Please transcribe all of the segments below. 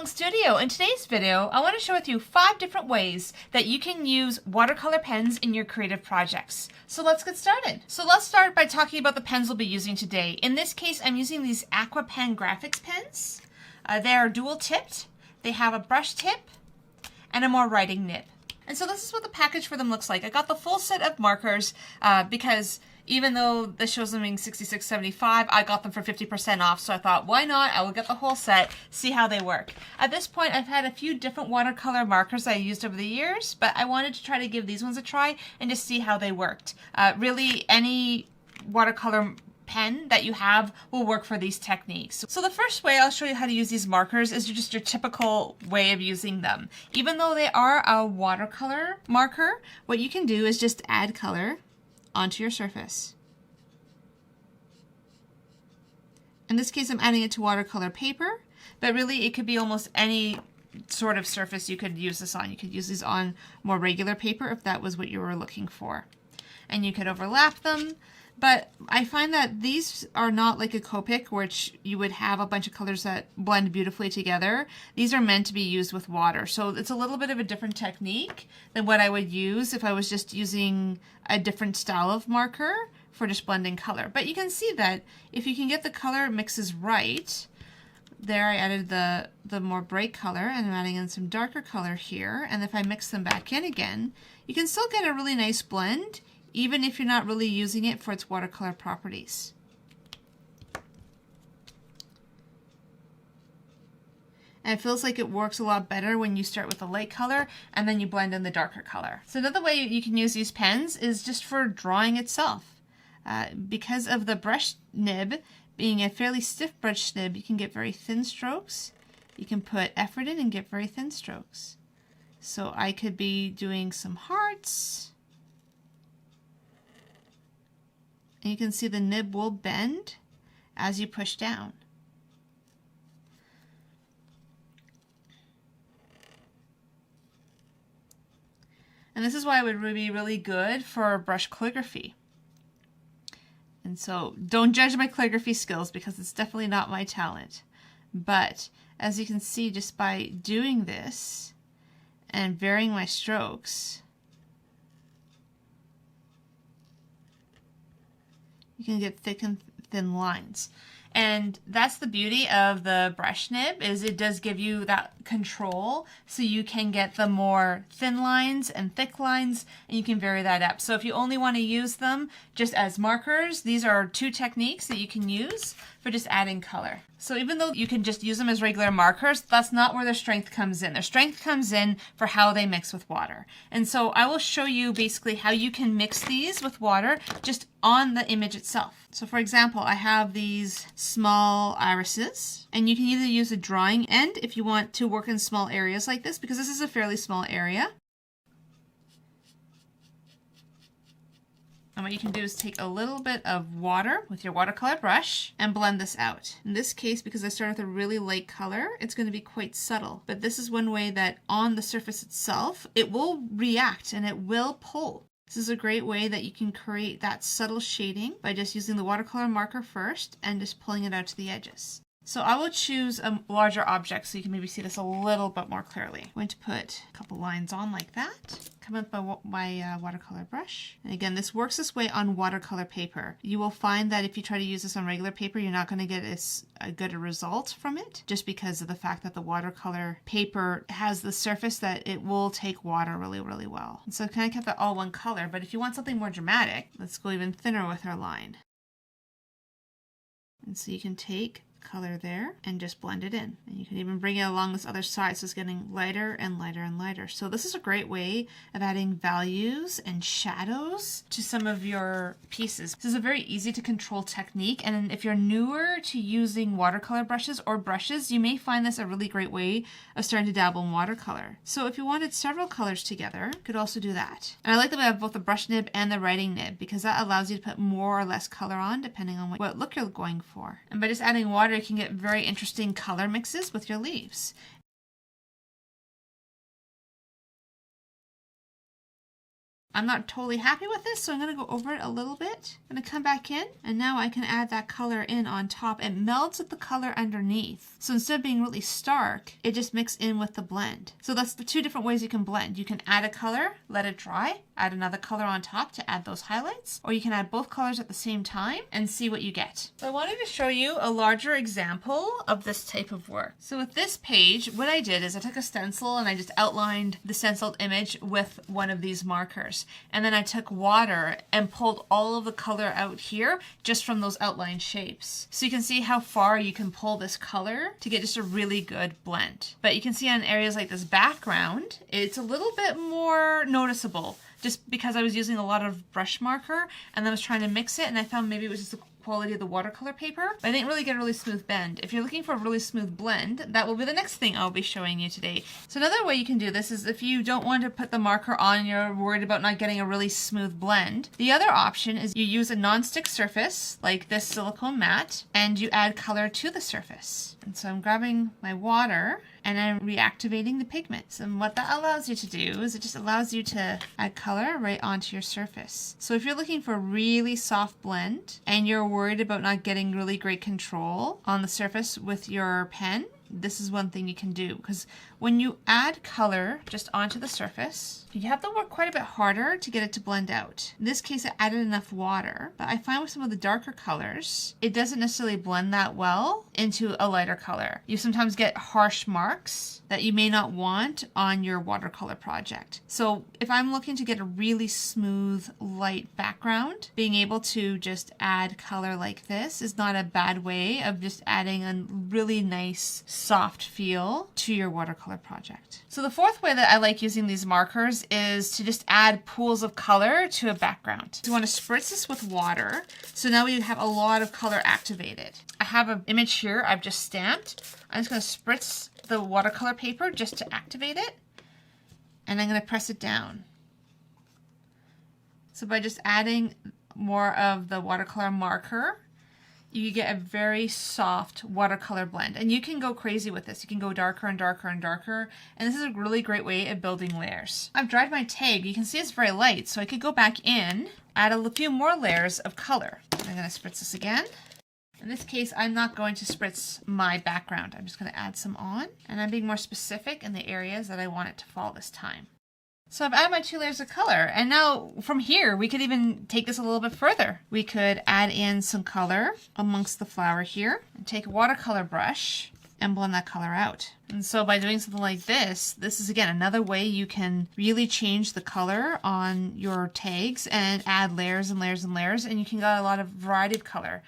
Long Studio. In today's video, I want to share with you 5 different ways that you can use watercolor pens in your creative projects. So let's get started. So let's start by talking about the pens we'll be using today. In this case, I'm using these Aqua Pen graphics pens. They are dual tipped. They have a brush tip and a more writing nib. And so this is what the package for them looks like. I got the full set of markers because even though this shows them being $66.75, I got them for 50% off. So I thought, why not? I will get the whole set, see how they work. At this point, I've had a few different watercolor markers I used over the years, but I wanted to try to give these ones a try and just see how they worked. Really, any watercolor pen that you have will work for these techniques. So the first way I'll show you how to use these markers is just your typical way of using them. Even though they are a watercolor marker, what you can do is just add color onto your surface. In this case, I'm adding it to watercolor paper, but really it could be almost any sort of surface you could use this on. You could use these on more regular paper if that was what you were looking for. And you could overlap them. But I find that these are not like a Copic, which you would have a bunch of colors that blend beautifully together. These are meant to be used with water. So it's a little bit of a different technique than what I would use if I was just using a different style of marker for just blending color. But you can see that if you can get the color mixes right, there I added the more bright color and I'm adding in some darker color here. And if I mix them back in again, you can still get a really nice blend, even if you're not really using it for its watercolor properties. And it feels like it works a lot better when you start with a light color and then you blend in the darker color. So another way you can use these pens is just for drawing itself. Because of the brush nib being a fairly stiff brush nib, you can get very thin strokes. You can put effort in and get very thin strokes. So I could be doing some hearts. And you can see the nib will bend as you push down. And this is why it would be really good for brush calligraphy. And so don't judge my calligraphy skills because it's definitely not my talent. But as you can see, just by doing this and varying my strokes, you can get thick and thin lines. And that's the beauty of the brush nib, is it does give you that control so you can get the more thin lines and thick lines, and you can vary that up. So if you only want to use them just as markers, these are 2 techniques that you can use for just adding color. So even though you can just use them as regular markers, that's not where their strength comes in. Their strength comes in for how they mix with water. And so I will show you basically how you can mix these with water just on the image itself. So for example, I have these small irises, and you can either use a drawing end if you want to work in small areas like this, because this is a fairly small area. And what you can do is take a little bit of water with your watercolor brush and blend this out. In this case, because I started with a really light color, it's going to be quite subtle. But this is one way that on the surface itself, it will react and it will pull. This is a great way that you can create that subtle shading by just using the watercolor marker first and just pulling it out to the edges. So I will choose a larger object so you can maybe see this a little bit more clearly. I'm going to put a couple lines on like that. Come up by my watercolor brush. And again, this works this way on watercolor paper. You will find that if you try to use this on regular paper, you're not going to get as good a result from it, just because of the fact that the watercolor paper has the surface that it will take water really, really well. And so I kind of kept that all one color, but if you want something more dramatic, let's go even thinner with our line. And so you can take color there and just blend it in, and you can even bring it along this other side so it's getting lighter and lighter and lighter. So this is a great way of adding values and shadows to some of your pieces. This is a very easy to control technique, and if you're newer to using watercolor brushes or brushes, you may find this a really great way of starting to dabble in watercolor. So if you wanted several colors together, you could also do that. And I like that we have both the brush nib and the writing nib, because that allows you to put more or less color on depending on what look you're going for. And by just adding water, you can get very interesting color mixes with your leaves. I'm not totally happy with this, so I'm going to go over it a little bit. I'm going to come back in, and now I can add that color in on top. It melds with the color underneath. So instead of being really stark, it just mixes in with the blend. So that's the two different ways you can blend. You can add a color, let it dry, add another color on top to add those highlights, or you can add both colors at the same time and see what you get. So I wanted to show you a larger example of this type of work. So with this page, what I did is I took a stencil and I just outlined the stenciled image with one of these markers. And then I took water and pulled all of the color out here just from those outline shapes. So you can see how far you can pull this color to get just a really good blend. But you can see on areas like this background, it's a little bit more noticeable just because I was using a lot of brush marker and then I was trying to mix it and I found maybe it was just the quality of the watercolor paper, but I didn't really get a really smooth bend. If you're looking for a really smooth blend, that will be the next thing I'll be showing you today. So another way you can do this is if you don't want to put the marker on, you're worried about not getting a really smooth blend. The other option is you use a non-stick surface, like this silicone mat, and you add color to the surface. And so I'm grabbing my water and I'm reactivating the pigments. And what that allows you to do is it just allows you to add color right onto your surface. So if you're looking for a really soft blend and you're worried about not getting really great control on the surface with your pen, this is one thing you can do, because when you add color just onto the surface, you have to work quite a bit harder to get it to blend out. In this case, I added enough water, but I find with some of the darker colors, it doesn't necessarily blend that well into a lighter color. You sometimes get harsh marks that you may not want on your watercolor project. So if I'm looking to get a really smooth, light background, being able to just add color like this is not a bad way of just adding a really nice, soft feel to your watercolor project. So the fourth way that I like using these markers is to just add pools of color to a background. So you want to spritz this with water. So now we have a lot of color activated. I have an image here I've just stamped. I'm just going to spritz the watercolor paper just to activate it. And I'm going to press it down. So by just adding more of the watercolor marker, you get a very soft watercolor blend. And you can go crazy with this. You can go darker and darker and darker. And this is a really great way of building layers. I've dried my tag. You can see it's very light. So I could go back in, add a few more layers of color. I'm going to spritz this again. In this case, I'm not going to spritz my background. I'm just going to add some on. And I'm being more specific in the areas that I want it to fall this time. So I've added my 2 layers of color, and now from here we could even take this a little bit further. We could add in some color amongst the flower here, and take a watercolor brush and blend that color out. And so by doing something like this is again another way you can really change the color on your tags and add layers and layers and layers, and you can get a lot of variety of color.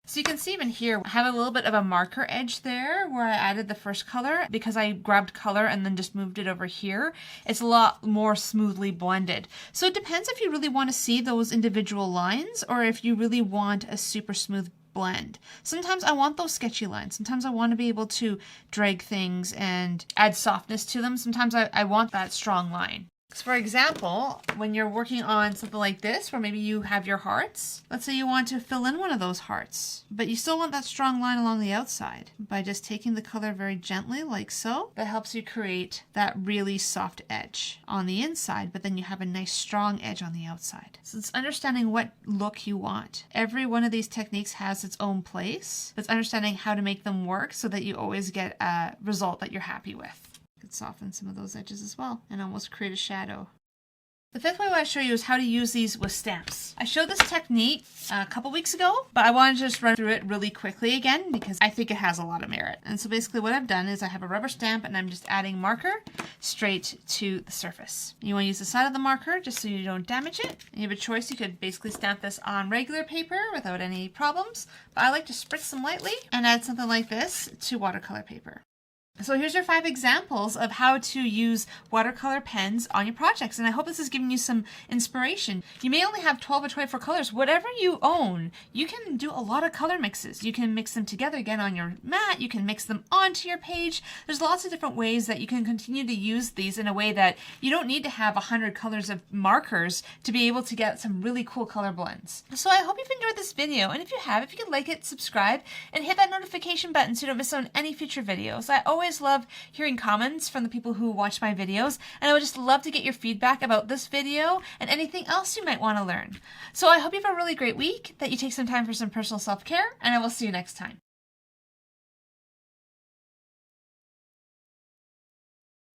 So you can see even here, I have a little bit of a marker edge there where I added the first color because I grabbed color and then just moved it over here. It's a lot more smoothly blended. So it depends if you really want to see those individual lines or if you really want a super smooth blend. Sometimes I want those sketchy lines. Sometimes I want to be able to drag things and add softness to them. Sometimes I want that strong line. So for example, when you're working on something like this, where maybe you have your hearts, let's say you want to fill in one of those hearts, but you still want that strong line along the outside. By just taking the color very gently, like so, that helps you create that really soft edge on the inside, but then you have a nice strong edge on the outside. So it's understanding what look you want. Every one of these techniques has its own place. It's understanding how to make them work so that you always get a result that you're happy with. Could soften some of those edges as well and almost create a shadow. The fifth way I want to show you is how to use these with stamps. I showed this technique a couple weeks ago, but I wanted to just run through it really quickly again because I think it has a lot of merit. And so basically what I've done is I have a rubber stamp and I'm just adding marker straight to the surface. You want to use the side of the marker just so you don't damage it. And you have a choice. You could basically stamp this on regular paper without any problems, but I like to spritz them lightly and add something like this to watercolor paper. So here's your 5 examples of how to use watercolor pens on your projects, and I hope this has given you some inspiration. You may only have 12 or 24 colors. Whatever you own, you can do a lot of color mixes. You can mix them together again on your mat. You can mix them onto your page. There's lots of different ways that you can continue to use these in a way that you don't need to have 100 colors of markers to be able to get some really cool color blends. So I hope you've enjoyed this video, and if you have, if you could like it, subscribe, and hit that notification button so you don't miss out on any future videos. I always always love hearing comments from the people who watch my videos, and I would just love to get your feedback about this video and anything else you might want to learn. So I hope you have a really great week, that you take some time for some personal self-care, and I will see you next time.